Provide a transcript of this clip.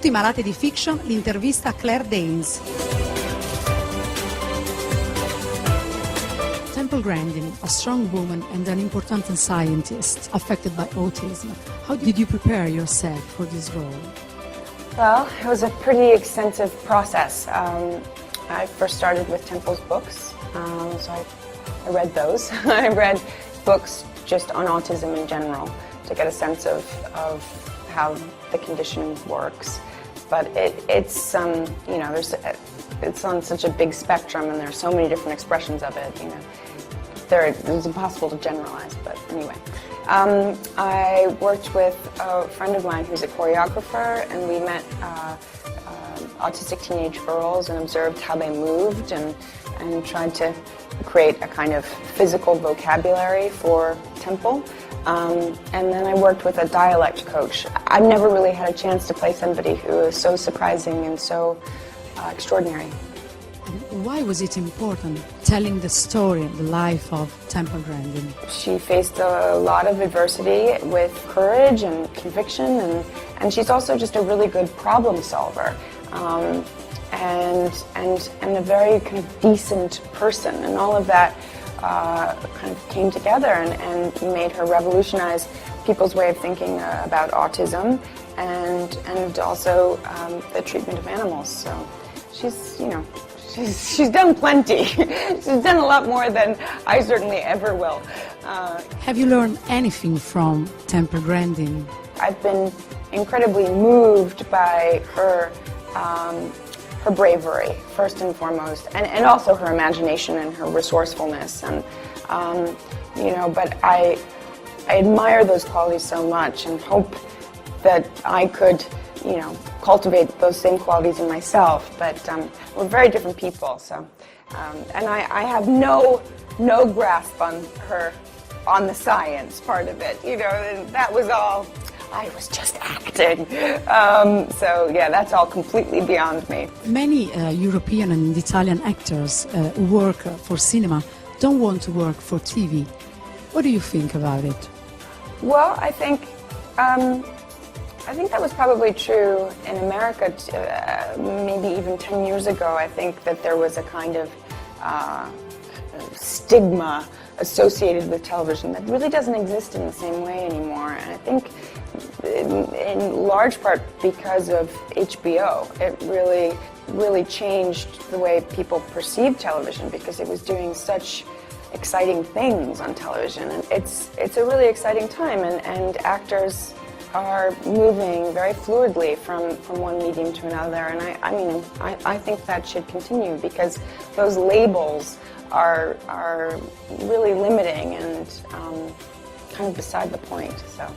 tutti i malati di fiction, l'intervista a Claire Danes. Temple Grandin, a strong woman and an important scientist affected by autism. How did you prepare yourself for this role? Well, it was a pretty extensive process. I first started with Temple's books, so I read those. I read books just on autism in general to get a sense of how the condition works. But it's you know, it's on such a big spectrum, and there's so many different expressions of it. You know, it's impossible to generalize. But anyway, I worked with a friend of mine who's a choreographer, and we met autistic teenage girls and observed how they moved, and tried to create a kind of physical vocabulary for Temple. And then I worked with a dialect coach. I've never really had a chance to play somebody who is so surprising and so extraordinary. Why was it important telling the story, the life of Temple Grandin? She faced a lot of adversity with courage and conviction, and she's also just a really good problem solver. And a very kind of decent person, and all of that kind of came together and made her revolutionize people's way of thinking about autism and also the treatment of animals. So she's, you know, she's done plenty. She's done a lot more than I certainly ever will. Have you learned anything from Temple Grandin? I've been incredibly moved by her bravery, first and foremost, and also her imagination and her resourcefulness. And you know, but I admire those qualities so much, and hope that I could, you know, cultivate those same qualities in myself. But we're very different people, so and I have no grasp on the science part of it. You know, and that was all. I was just acting. So yeah, that's all completely beyond me. Many European and Italian actors who work for cinema don't want to work for TV. What do you think about it? Well, I think that was probably true in America, maybe even 10 years ago. I think that there was a kind of stigma associated with television that really doesn't exist in the same way anymore. And I think in large part because of HBO. It really changed the way people perceive television, because it was doing such exciting things on television. And it's a really exciting time, and actors are moving very fluidly from one medium to another. And I think that should continue, because those labels are really limiting and kind of beside the point. So.